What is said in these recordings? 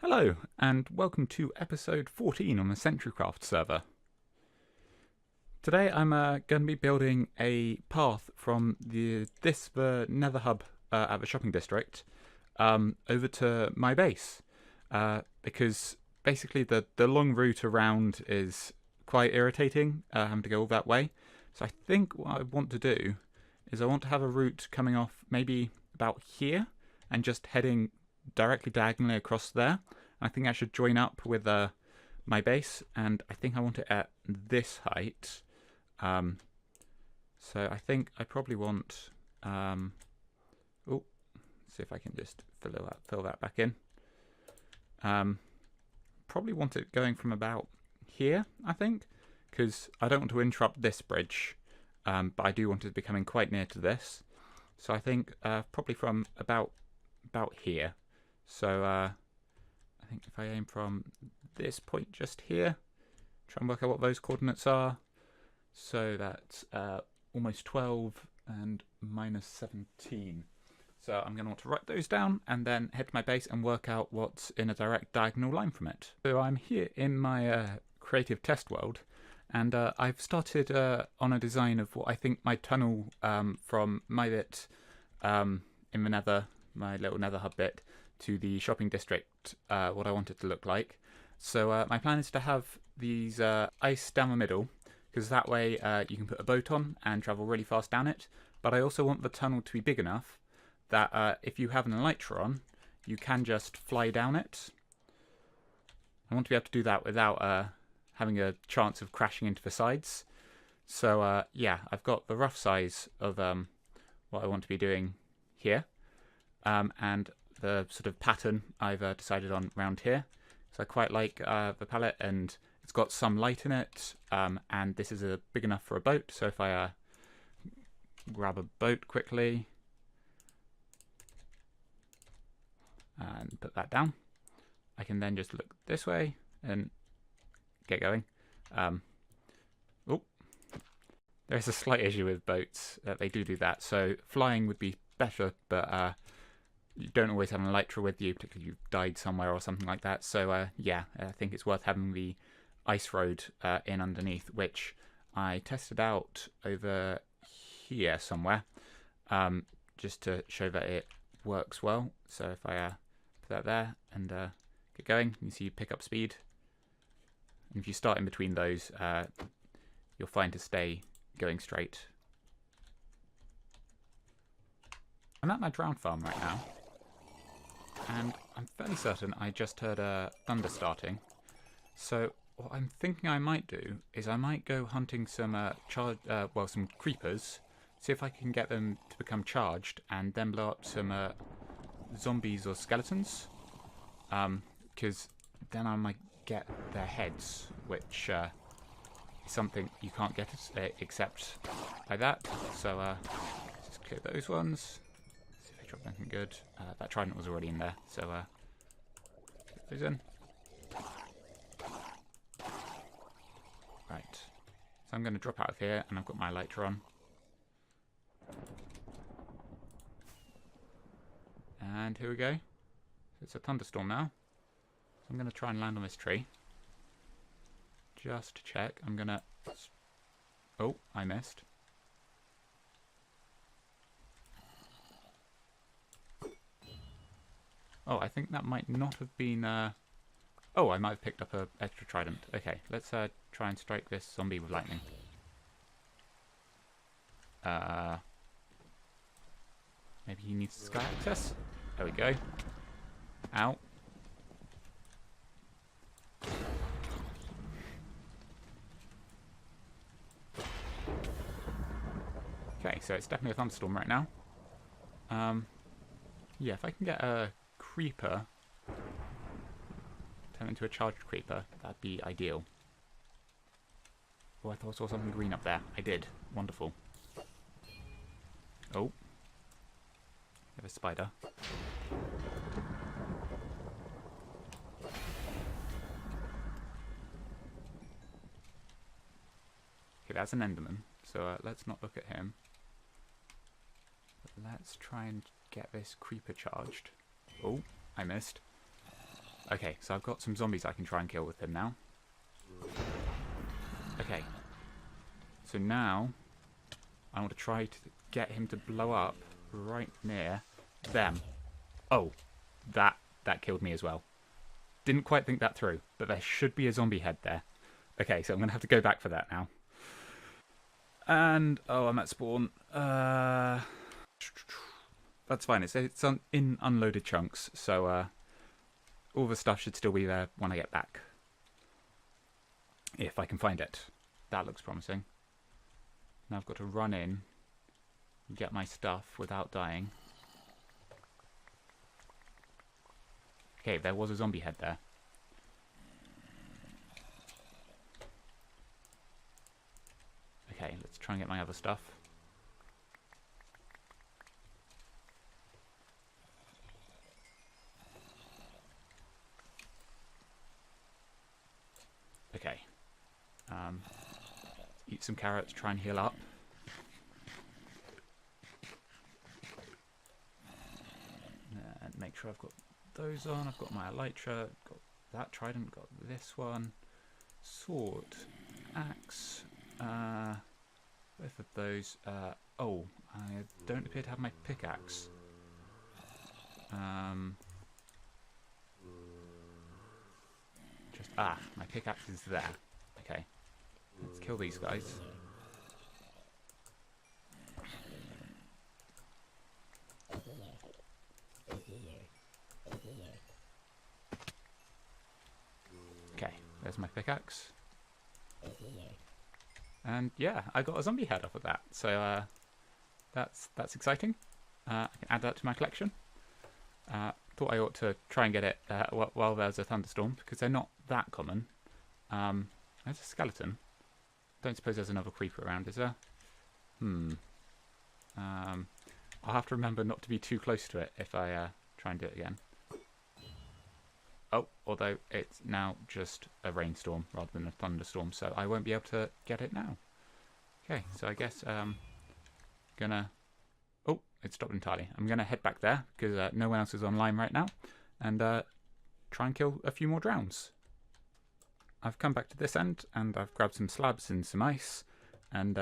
Hello, and welcome to episode 14 on the CentriCraft server. Today I'm going to be building a path from the Nether hub at the shopping district over to my base. Because basically the long route around is quite irritating, having to go all that way. So I think what I want to do is I want to have a route coming off maybe about here and just heading directly diagonally across there. I think I should join up with my base, and I think I want it at this height. So I think I probably want. Oh, see if I can just fill that back in. Probably want it going from about here, I think, because I don't want to interrupt this bridge, but I do want it to be coming quite near to this. So I think probably from about here. So I think if I aim from this point just here, try and work out what those coordinates are. So that's almost 12 and minus 17. So I'm going to want to write those down and then head to my base and work out what's in a direct diagonal line from it. So I'm here in my creative test world, and I've started on a design of what I think my tunnel from my bit in the Nether, my little Nether hub bit, to the shopping district, what I want it to look like. So my plan is to have these ice down the middle, because that way you can put a boat on and travel really fast down it. But I also want the tunnel to be big enough that if you have an elytra on, you can just fly down it. I want to be able to do that without having a chance of crashing into the sides. So yeah, I've got the rough size of what I want to be doing here. And the sort of pattern I've decided on around here. So I quite like the palette, and it's got some light in it, and this is big enough for a boat. So if I grab a boat quickly and put that down, I can then just look this way and get going. Oh, there's a slight issue with boats that they do that. So flying would be better, but you don't always have an elytra with you, particularly if you've died somewhere or something like that. So yeah, I think it's worth having the ice road in underneath, which I tested out over here somewhere, just to show that it works well. So if I put that there and get going, you can see you pick up speed. And if you start in between those, you'll find to stay going straight. I'm at my drown farm right now, and I'm fairly certain I just heard thunder starting. So what I'm thinking I might do is I might go hunting some some creepers, see if I can get them to become charged, and then blow up some zombies or skeletons. Because then I might get their heads, which is something you can't get except by that. So just clear those ones. Drop anything good. That trident was already in there, so get those in. Right, so I'm going to drop out of here, and I've got my elytra on. And here we go. So it's a thunderstorm now. So I'm going to try and land on this tree. Just to check, I'm going to... Oh, I missed. Oh, I think that might not have been... Oh, I might have picked up an extra trident. Okay, let's try and strike this zombie with lightning. Maybe he needs sky access? There we go. Ow. Okay, so it's definitely a thunderstorm right now. Yeah, if I can get a creeper turn into a charged creeper, that'd be ideal. Oh, I thought I saw something green up there. I did. Wonderful. Oh. We have a spider. Okay, that's an enderman, so let's not look at him. But let's try and get this creeper charged. Oh, I missed. Okay, so I've got some zombies I can try and kill with him now. Okay. So now, I want to try to get him to blow up right near them. Oh, that killed me as well. Didn't quite think that through, but there should be a zombie head there. Okay, so I'm going to have to go back for that now. And, oh, I'm at spawn. That's fine. It's in unloaded chunks, so all the stuff should still be there when I get back. If I can find it. That looks promising. Now I've got to run in and get my stuff without dying. Okay, there was a zombie head there. Okay, let's try and get my other stuff. Okay. Eat some carrots, try and heal up. And make sure I've got those on. I've got my elytra, got that trident, got this one. Sword, axe, both of those. Oh, I don't appear to have my pickaxe. My pickaxe is there. Okay, let's kill these guys. Okay, there's my pickaxe. And yeah, I got a zombie head off of that, so that's exciting. I can add that to my collection. Thought I ought to try and get it while there's a thunderstorm, because they're not that common. There's a skeleton. Don't suppose there's another creeper around, is there? I'll have to remember not to be too close to it if I try and do it again. Oh, although it's now just a rainstorm rather than a thunderstorm, so I won't be able to get it now. Okay, so I guess gonna... Oh, it stopped entirely. I'm gonna head back there because no one else is online right now, and try and kill a few more drowns. I've come back to this end and I've grabbed some slabs and some ice, and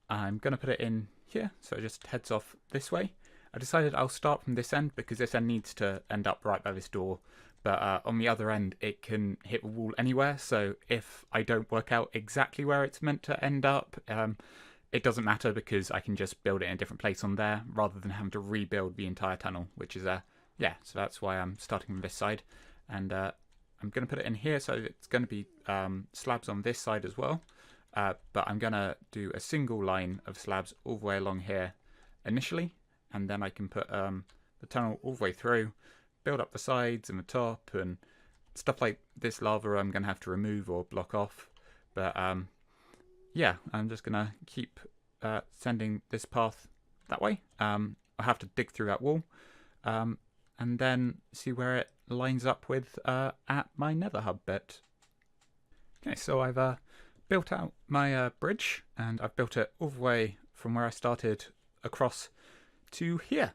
I'm gonna put it in here, so it just heads off this way. I decided I'll start from this end because this end needs to end up right by this door. But on the other end, it can hit the wall anywhere, so if I don't work out exactly where it's meant to end up, it doesn't matter because I can just build it in a different place on there rather than having to rebuild the entire tunnel, which is, yeah, so that's why I'm starting from this side. And I'm going to put it in here, so it's going to be slabs on this side as well. But I'm going to do a single line of slabs all the way along here initially, and then I can put the tunnel all the way through, build up the sides and the top and stuff like this lava I'm going to have to remove or block off. But yeah, I'm just going to keep sending this path that way. I'll have to dig through that wall and then see where it lines up with at my nether hub bit. Okay, so I've built out my bridge, and I've built it all the way from where I started across to here,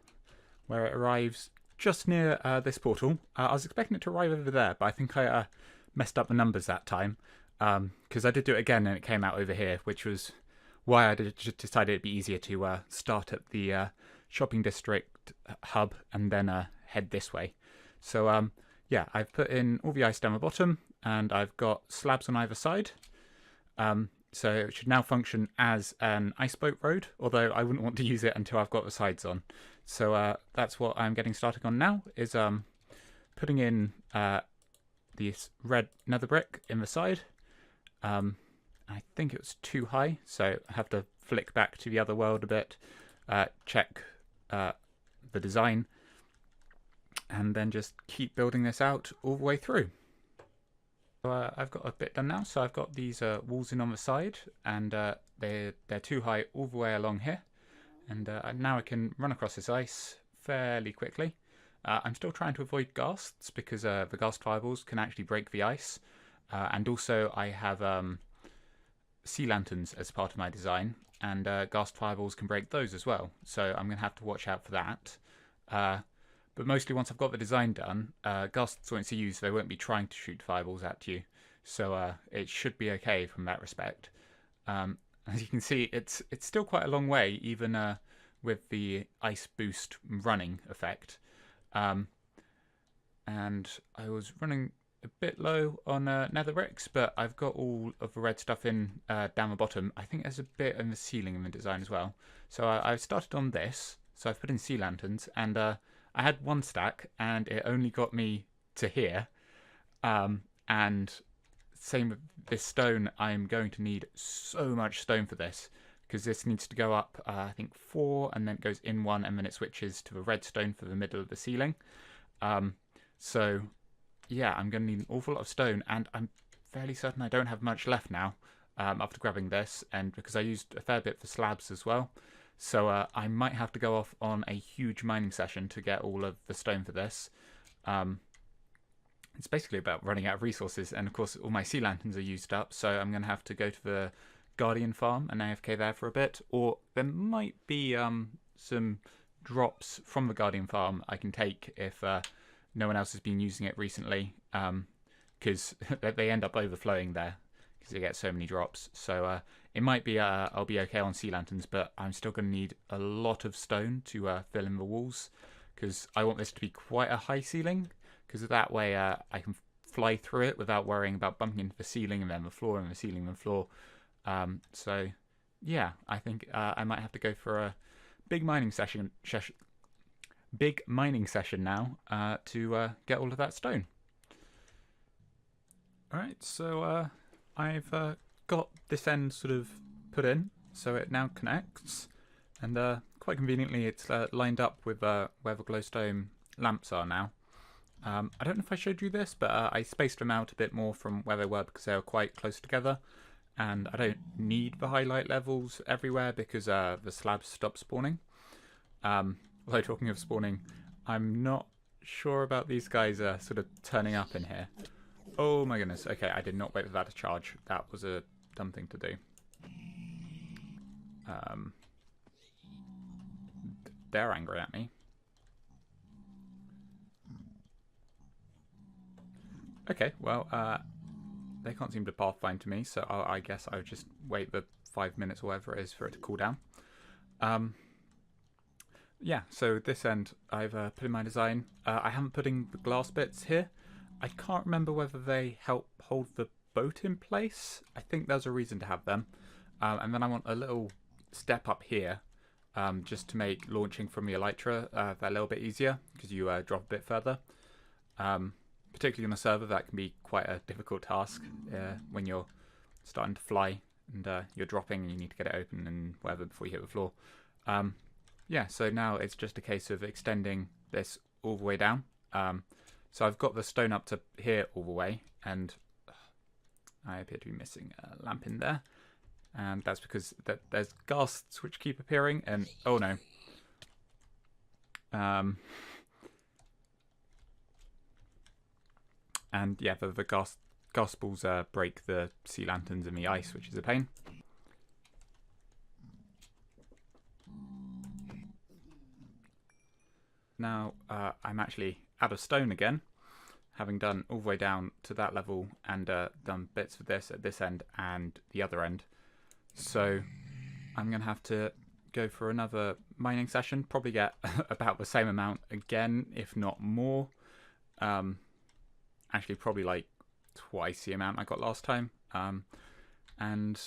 where it arrives just near this portal. I was expecting it to arrive over there, but I think I messed up the numbers that time, because I did do it again and it came out over here, which was why I just decided it'd be easier to start at the shopping district hub and then head this way. So yeah, I've put in all the ice down the bottom, and I've got slabs on either side. So it should now function as an ice boat road, although I wouldn't want to use it until I've got the sides on. So that's what I'm getting started on now, is putting in this red nether brick in the side. I think it was too high, so I have to flick back to the other world a bit, check the design, and then just keep building this out all the way through. So I've got a bit done now, so I've got these walls in on the side, and they're too high all the way along here. And now I can run across this ice fairly quickly. I'm still trying to avoid ghasts because the ghast fireballs can actually break the ice. And also I have sea lanterns as part of my design, and ghast fireballs can break those as well. So I'm going to have to watch out for that. But mostly once I've got the design done, ghasts won't see you, so they won't be trying to shoot fireballs at you. So it should be okay from that respect. As you can see, it's still quite a long way, even with the ice boost running effect. And I was running a bit low on nether bricks, but I've got all of the red stuff in down the bottom. I think there's a bit in the ceiling in the design as well. So I started on this, so I've put in sea lanterns, and I had one stack, and it only got me to here. And same with this stone, I'm going to need so much stone for this, because this needs to go up, I think 4, and then it goes in 1, and then it switches to the redstone for the middle of the ceiling. So yeah, I'm going to need an awful lot of stone, and I'm fairly certain I don't have much left now after grabbing this, and because I used a fair bit for slabs as well. So I might have to go off on a huge mining session to get all of the stone for this. It's basically about running out of resources, and of course all my sea lanterns are used up, so I'm going to have to go to the Guardian farm and AFK there for a bit, or there might be some drops from the Guardian farm I can take if no one else has been using it recently, because they end up overflowing there because they get so many drops. So it might be I'll be okay on sea lanterns, but I'm still going to need a lot of stone to fill in the walls, because I want this to be quite a high ceiling, because that way I can fly through it without worrying about bumping into the ceiling and then the floor and the ceiling and the floor. So yeah, I think I might have to go for a big mining session now to get all of that stone. Alright, so I've got this end sort of put in, so it now connects, and quite conveniently it's lined up with where the glowstone lamps are now. I don't know if I showed you this, but I spaced them out a bit more from where they were because they were quite close together, and I don't need the highlight levels everywhere because the slabs stop spawning. Although talking of spawning, I'm not sure about these guys sort of turning up in here. Oh my goodness, okay, I did not wait for that to charge. That was a dumb thing to do. They're angry at me. Okay, well, they can't seem to pathfind to me, so I guess I would just wait the 5 minutes or whatever it is for it to cool down. Yeah, so this end I've put in my design. I haven't put in the glass bits here. I can't remember whether they help hold the boat in place. I think there's a reason to have them. And then I want a little step up here, just to make launching from the elytra a little bit easier, because you drop a bit further. Particularly on a server, that can be quite a difficult task when you're starting to fly and you're dropping and you need to get it open and whatever before you hit the floor. Yeah, so now it's just a case of extending this all the way down. So I've got the stone up to here all the way, and I appear to be missing a lamp in there. And that's because there's ghasts which keep appearing, and oh no. And yeah, the ghast balls break the sea lanterns in the ice, which is a pain. Now I'm actually out of stone again, having done all the way down to that level and done bits for this at this end and the other end. So I'm going to have to go for another mining session, probably get about the same amount again, if not more. Actually, probably like twice the amount I got last time. And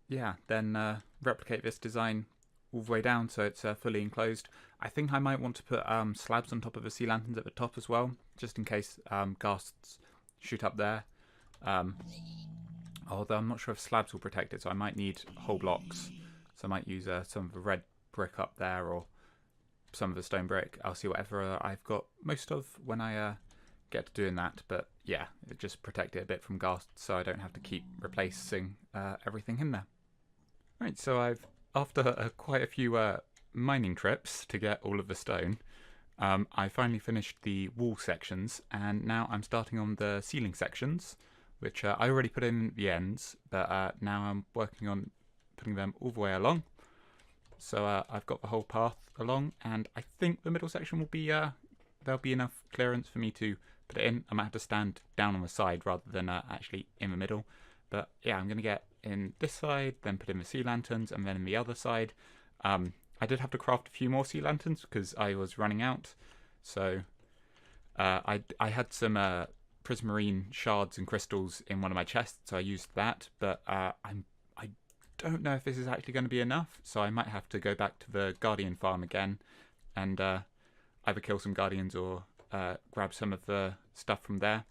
yeah, then replicate this design all the way down so it's fully enclosed. I think I might want to put slabs on top of the sea lanterns at the top as well, just in case ghasts shoot up there. Although I'm not sure if slabs will protect it, so I might need whole blocks. So I might use some of the red brick up there or some of the stone brick. I'll see whatever I've got most of when I get to doing that. But yeah, it just protect it a bit from ghasts so I don't have to keep replacing everything in there. Right, so I've, after quite a few mining trips to get all of the stone, I finally finished the wall sections, and now I'm starting on the ceiling sections, which I already put in the ends, but now I'm working on putting them all the way along. So I've got the whole path along, and I think the middle section will be there'll be enough clearance for me to put it in. I might have to stand down on the side rather than actually in the middle. But yeah, I'm going to get in this side, then put in the sea lanterns, and then in the other side. I did have to craft a few more sea lanterns because I was running out. So I had some prismarine shards and crystals in one of my chests, so I used that. But I don't know if this is actually going to be enough, so I might have to go back to the Guardian farm again and either kill some Guardians or grab some of the stuff from there.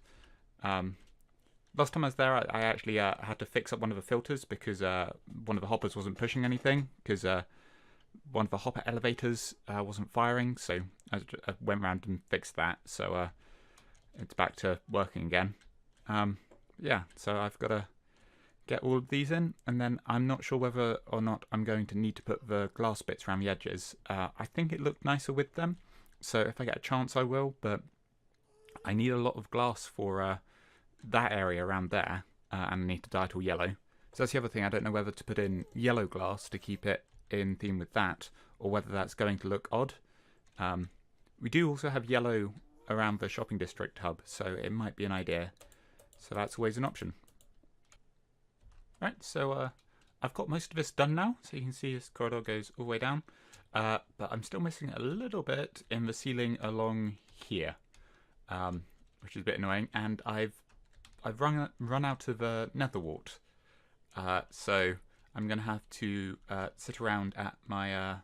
Last time I was there, I actually had to fix up one of the filters because one of the hoppers wasn't pushing anything, because one of the hopper elevators wasn't firing, so I went around and fixed that, so it's back to working again. Yeah, so I've got to get all of these in, and then I'm not sure whether or not I'm going to need to put the glass bits around the edges. I think it looked nicer with them, so if I get a chance I will, but I need a lot of glass for that area around there, and I need to dye it all yellow. So that's the other thing, I don't know whether to put in yellow glass to keep it in theme with that, or whether that's going to look odd. We do also have yellow around the shopping district hub, so it might be an idea. So that's always an option. Right, so I've got most of this done now, so you can see this corridor goes all the way down, but I'm still missing a little bit in the ceiling along here, which is a bit annoying, and I've run out of nether wart, so I'm going to have to sit around at my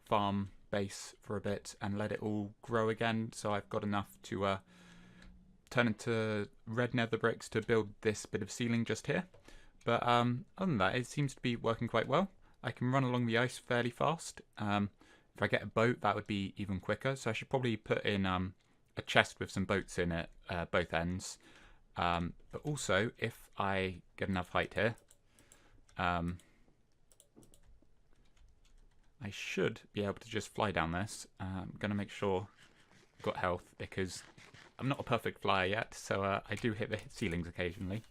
farm base for a bit and let it all grow again, so I've got enough to turn into red nether bricks to build this bit of ceiling just here. But other than that, it seems to be working quite well. I can run along the ice fairly fast. If I get a boat, that would be even quicker, so I should probably put in a chest with some boats in it, both ends. But also, if I get enough height here, I should be able to just fly down this. I'm going to make sure I've got health, because I'm not a perfect flyer yet, so I do hit the ceilings occasionally.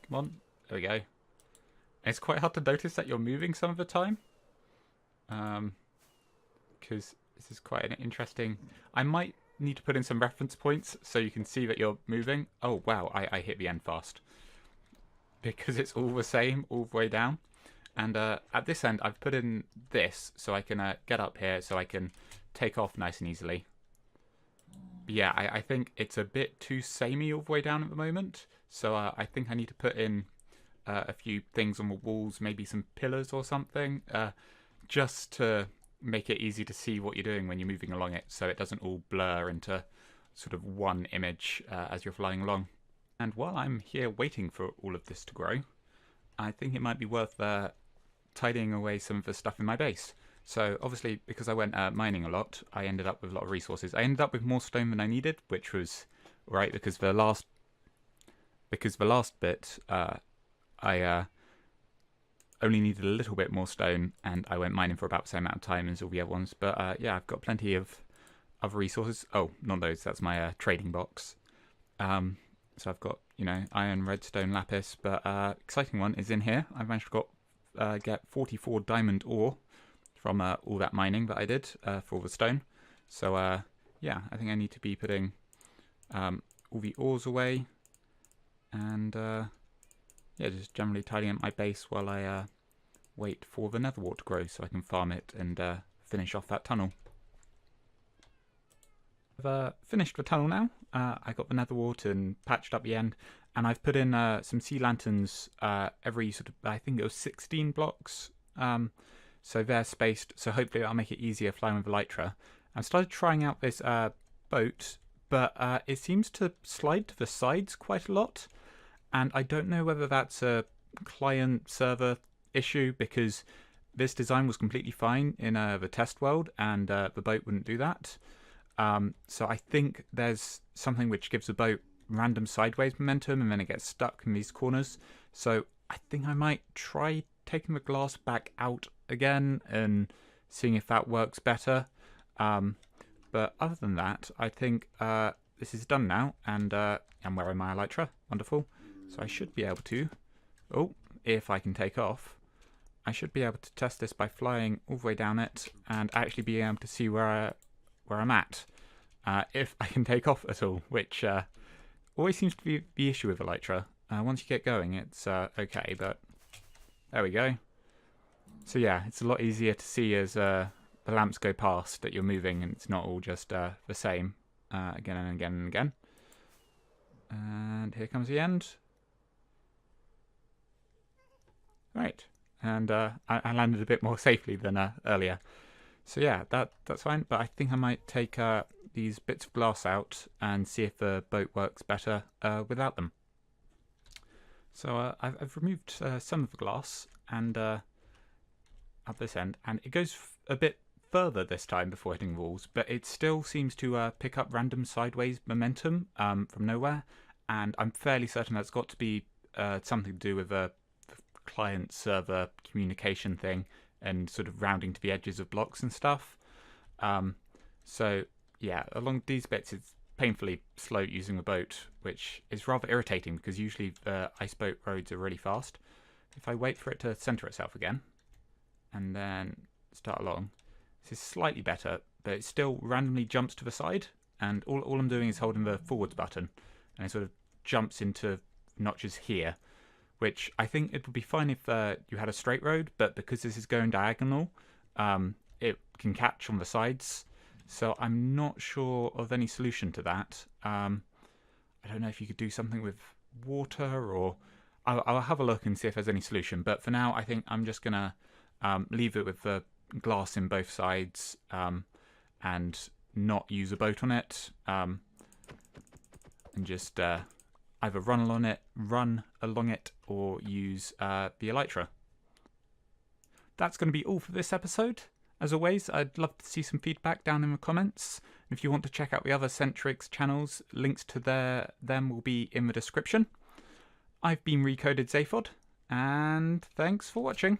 Come on, there we go. It's quite hard to notice that you're moving some of the time, because this is quite an interesting... I might need to put in some reference points so you can see that you're moving. Oh wow, I hit the end fast, because it's all the same all the way down. And at this end, I've put in this so I can get up here so I can take off nice and easily. But yeah, I think it's a bit too samey all the way down at the moment. So I think I need to put in a few things on the walls, maybe some pillars or something, just to make it easy to see what you're doing when you're moving along it, so it doesn't all blur into sort of one image as you're flying along. And while I'm here waiting for all of this to grow, I think it might be worth tidying away some of the stuff in my base. So obviously, because I went mining a lot, I ended up with a lot of resources. I ended up with more stone than I needed, which was right, because the last bit I only needed a little bit more stone, and I went mining for about the same amount of time as all the other ones. But yeah, I've got plenty of other resources. Oh, not those, that's my trading box. So I've got, you know, iron, redstone, lapis, but exciting one is in here. I've managed to get 44 diamond ore from all that mining that I did for all the stone. So yeah, I think I need to be putting all the ores away, and yeah, just generally tidying up my base while I wait for the nether wart to grow so I can farm it and finish off that tunnel. I've finished the tunnel now. I got the nether wart and patched up the end, and I've put in some sea lanterns every sort of, I think it was 16 blocks, so they're spaced, so hopefully that'll make it easier flying with Elytra. I've started trying out this boat, but it seems to slide to the sides quite a lot, and I don't know whether that's a client-server issue, because this design was completely fine in the test world, and the boat wouldn't do that. So I think there's something which gives the boat random sideways momentum, and then it gets stuck in these corners. So I think I might try taking the glass back out again and seeing if that works better. But other than that, I think this is done now, and I'm wearing my Elytra. Wonderful. So I should be able to, oh, if I can take off, I should be able to test this by flying all the way down it and actually be able to see where I'm at. if I can take off at all, which always seems to be the issue with Elytra. Once you get going, it's okay, but there we go. So yeah, it's a lot easier to see as the lamps go past that you're moving, and it's not all just the same again and again and again. And here comes the end. Right, and I landed a bit more safely than earlier. So yeah, that's fine, but I think I might take these bits of glass out and see if the boat works better without them. So I've removed some of the glass and up this end, and it goes a bit further this time before hitting walls, but it still seems to pick up random sideways momentum from nowhere, and I'm fairly certain that's got to be something to do with the client-server communication thing and sort of rounding to the edges of blocks and stuff. So yeah, along these bits it's painfully slow using a boat, which is rather irritating because usually ice boat roads are really fast. If I wait for it to center itself again and then start along, this is slightly better, but it still randomly jumps to the side, and all I'm doing is holding the forwards button, and it sort of jumps into notches here, which I think it would be fine if you had a straight road, but because this is going diagonal, it can catch on the sides. So I'm not sure of any solution to that. I don't know if you could do something with water, or I'll have a look and see if there's any solution. But for now, I think I'm just going to leave it with the glass in both sides and not use a boat on it, and just either run along it or use the Elytra. That's going to be all for this episode. As always, I'd love to see some feedback down in the comments. And if you want to check out the other Centrix channels, links to them will be in the description. I've been Recoded Zaphod, and thanks for watching.